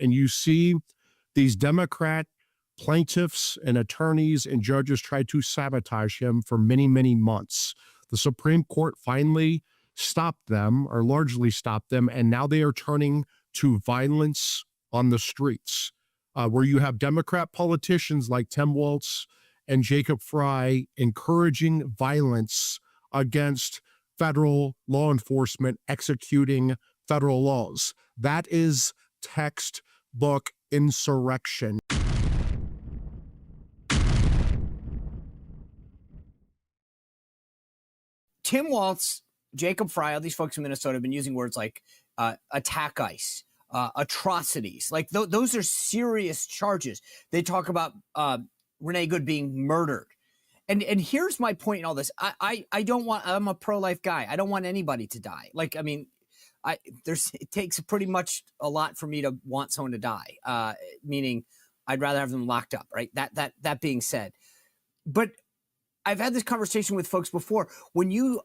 And you see these Democrat plaintiffs and attorneys and judges try to sabotage him for many, many months. The Supreme Court finally stopped them, or largely stopped them, and now they are turning to violence on the streets, where you have Democrat politicians like Tim Walz and Jacob Frey encouraging violence against federal law enforcement executing federal laws. That is textbook insurrection. Tim Walz, Jacob Frey, all these folks in Minnesota have been using words like attack ICE, atrocities. Like those are serious charges. They talk about Renee Good being murdered. And here's my point in all this. I'm a pro-life guy. I don't want anybody to die. Like, I mean, it takes pretty much a lot for me to want someone to die, meaning I'd rather have them locked up, right? That being said, but I've had this conversation with folks before. When you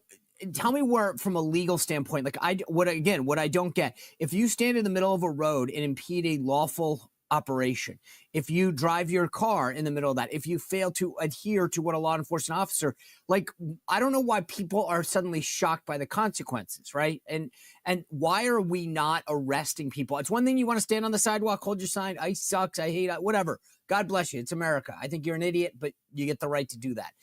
tell me where, from a legal standpoint, like what I don't get, if you stand in the middle of a road and impede a lawful operation, if you drive your car in the middle of that, if you fail to adhere to what a law enforcement officer, like, I don't know why people are suddenly shocked by the consequences, right? And why are we not arresting people? It's one thing you want to stand on the sidewalk, hold your sign, ICE sucks, I hate it, whatever. God bless you. It's America. I think you're an idiot, but you get the right to do that.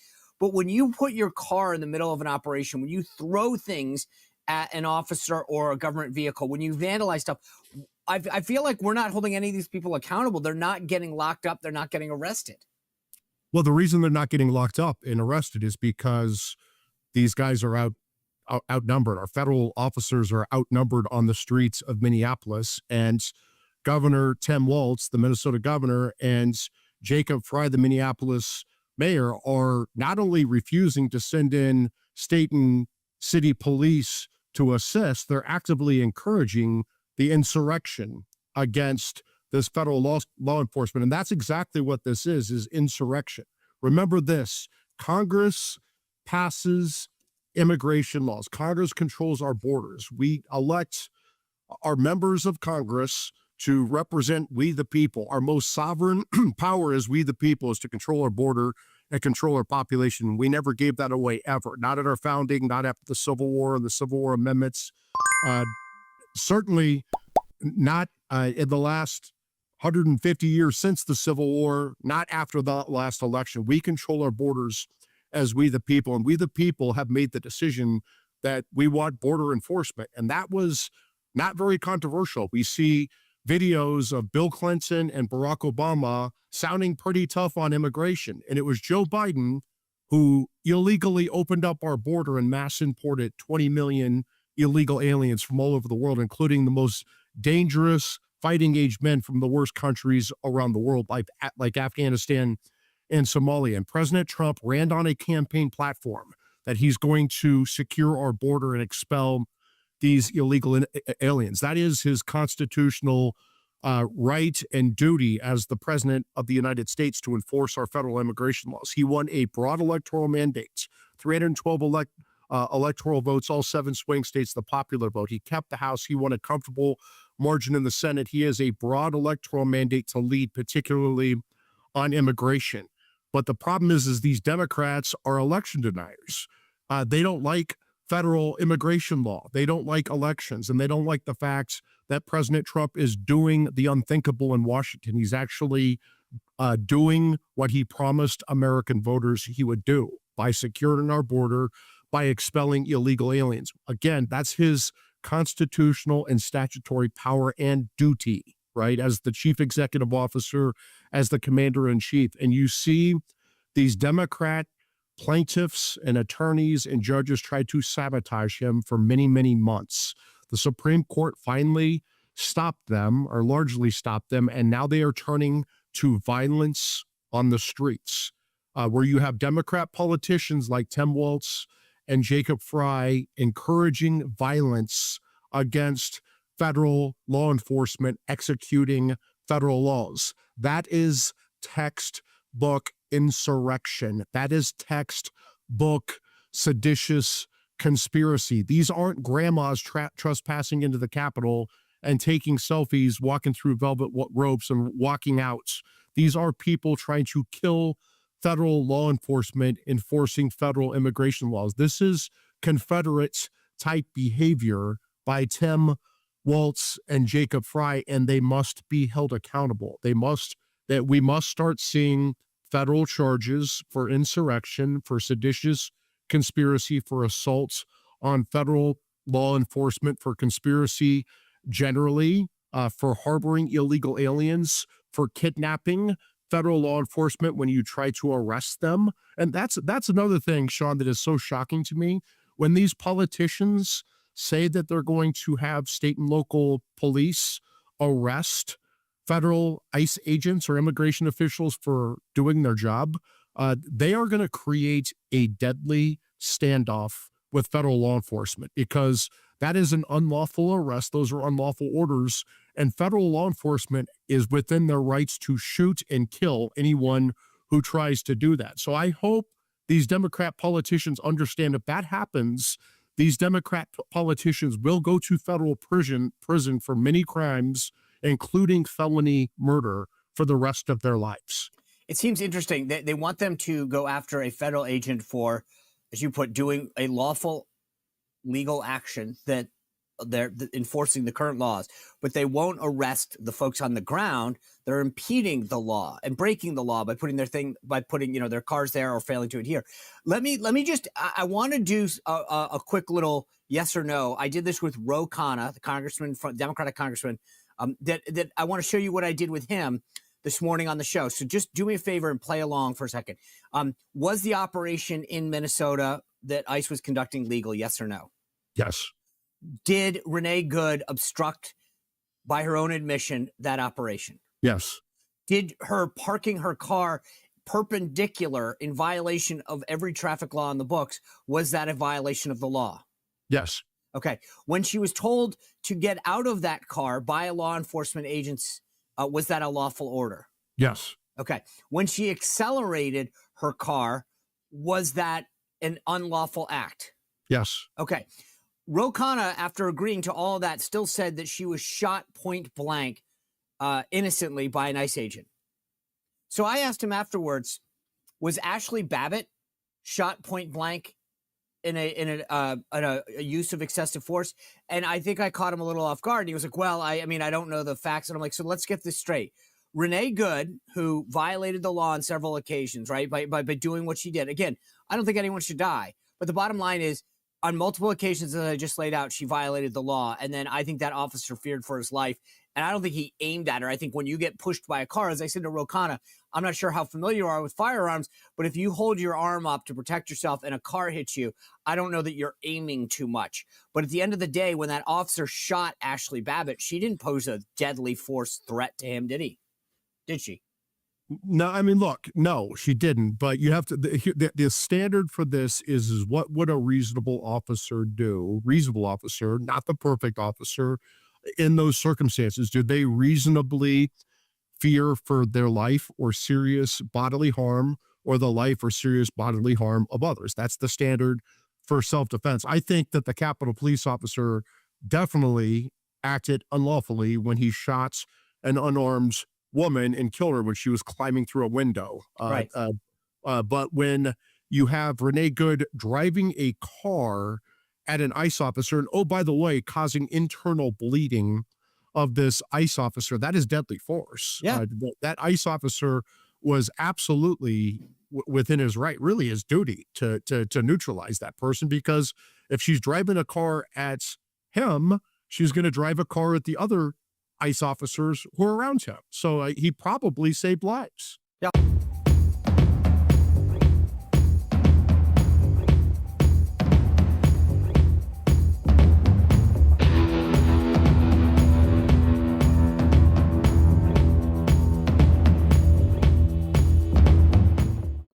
But when you put your car in the middle of an operation, when you throw things at an officer or a government vehicle, when you vandalize stuff, I feel like we're not holding any of these people accountable. They're not getting locked up. They're not getting arrested. Well, the reason they're not getting locked up and arrested is because these guys are outnumbered. Our federal officers are outnumbered on the streets of Minneapolis, and Governor Tim Walz, the Minnesota governor, and Jacob Frey, the Minneapolis mayor, are not only refusing to send in state and city police to assist, they're actively encouraging the insurrection against this federal law enforcement. And that's exactly what this is insurrection. Remember this: Congress passes immigration laws. Congress controls our borders. We elect our members of Congress to represent we the people. Our most sovereign power as we the people is to control our border and control our population. We never gave that away, ever. Not at our founding, not after the Civil War and the Civil War amendments. Certainly not in the last 150 years since the Civil War, not after the last election. We control our borders as we the people, and we the people have made the decision that we want border enforcement. And that was not very controversial. We see videos of Bill Clinton and Barack Obama sounding pretty tough on immigration. And it was Joe Biden who illegally opened up our border and mass imported 20 million illegal aliens from all over the world, including the most dangerous fighting age men from the worst countries around the world, like Afghanistan and Somalia. And President Trump ran on a campaign platform that he's going to secure our border and expel these illegal aliens. That is his constitutional right and duty as the president of the United States, to enforce our federal immigration laws. He won a broad electoral mandate, 312 electoral votes, all 7 swing states, the popular vote. He kept the House. He won a comfortable margin in the Senate. He has a broad electoral mandate to lead, particularly on immigration. But the problem is these Democrats are election deniers. They don't like federal immigration law. They don't like elections, and they don't like the fact that President Trump is doing the unthinkable in Washington. He's actually doing what he promised American voters he would do by securing our border, by expelling illegal aliens. Again, that's his constitutional and statutory power and duty, right? As the chief executive officer, as the commander in chief. And you see these Democrat plaintiffs and attorneys and judges try to sabotage him for many, many months. The Supreme Court finally stopped them, or largely stopped them, and now they are turning to violence on the streets, where you have Democrat politicians like Tim Walz and Jacob Frey encouraging violence against federal law enforcement executing federal laws. That is textbook insurrection. That is textbook seditious conspiracy. These aren't grandmas trespassing into the Capitol and taking selfies, walking through velvet ropes and walking out. These are people trying to kill federal law enforcement enforcing federal immigration laws. This is Confederate type behavior by Tim Waltz and Jacob Fry, and they must be held accountable. We must start seeing federal charges for insurrection, for seditious conspiracy, for assaults on federal law enforcement, for conspiracy generally, for harboring illegal aliens, for kidnapping federal law enforcement when you try to arrest them. And that's another thing, Sean, that is so shocking to me. When these politicians say that they're going to have state and local police arrest federal ICE agents or immigration officials for doing their job, they are going to create a deadly standoff with federal law enforcement, because that is an unlawful arrest. Those are unlawful orders, and federal law enforcement is within their rights to shoot and kill anyone who tries to do that. So I hope these Democrat politicians understand if that happens, these Democrat politicians will go to federal prison for many crimes, including felony murder, for the rest of their lives. It seems interesting that they want them to go after a federal agent for, as you put, doing a lawful legal action that they're enforcing the current laws, but they won't arrest the folks on the ground. They're impeding the law and breaking the law by putting their cars there or failing to adhere. Let me just, I want to do a quick little yes or no. I did this with Ro Khanna, the Democratic congressman, that I want to show you what I did with him this morning on the show. So just do me a favor and play along for a second. Was the operation in Minnesota that ICE was conducting legal? Yes or no? Yes. Did Renee Good obstruct, by her own admission, that operation? Yes. Did her parking her car perpendicular in violation of every traffic law in the books, was that a violation of the law? Yes. Okay. When she was told to get out of that car by a law enforcement agent, was that a lawful order? Yes. Okay. When she accelerated her car, was that an unlawful act? Yes. Okay. Ro Khanna, after agreeing to all of that, still said that she was shot point blank innocently by an ICE agent. So I asked him afterwards, was Ashley Babbitt shot point blank in a use of excessive force? And I think I caught him a little off guard. And he was like, well, I mean, I don't know the facts. And I'm like, so let's get this straight. Renee Good, who violated the law on several occasions, right, by doing what she did. Again, I don't think anyone should die. But the bottom line is, on multiple occasions that I just laid out, she violated the law. And then I think that officer feared for his life. And I don't think he aimed at her. I think when you get pushed by a car, as I said to Ro Khanna, I'm not sure how familiar you are with firearms, but if you hold your arm up to protect yourself and a car hits you, I don't know that you're aiming too much. But at the end of the day, when that officer shot Ashley Babbitt, she didn't pose a deadly force threat to him, did he? Did she? No, I mean, look, no, she didn't. But you have to, the standard for this is what would a reasonable officer do? Reasonable officer, not the perfect officer, in those circumstances. Do they reasonably fear for their life or serious bodily harm, or the life or serious bodily harm of others? That's the standard for self-defense. I think that the Capitol Police officer definitely acted unlawfully when he shot an unarmed woman and killed her when she was climbing through a window. Right. But when you have Renee Good driving a car at an ICE officer, and oh, by the way, causing internal bleeding of this ICE officer, that is deadly force. Yeah. That ICE officer was absolutely within his right, really his duty to neutralize that person, because if she's driving a car at him, she's going to drive a car at the other ICE officers who are around him. So he probably saved lives. Yeah.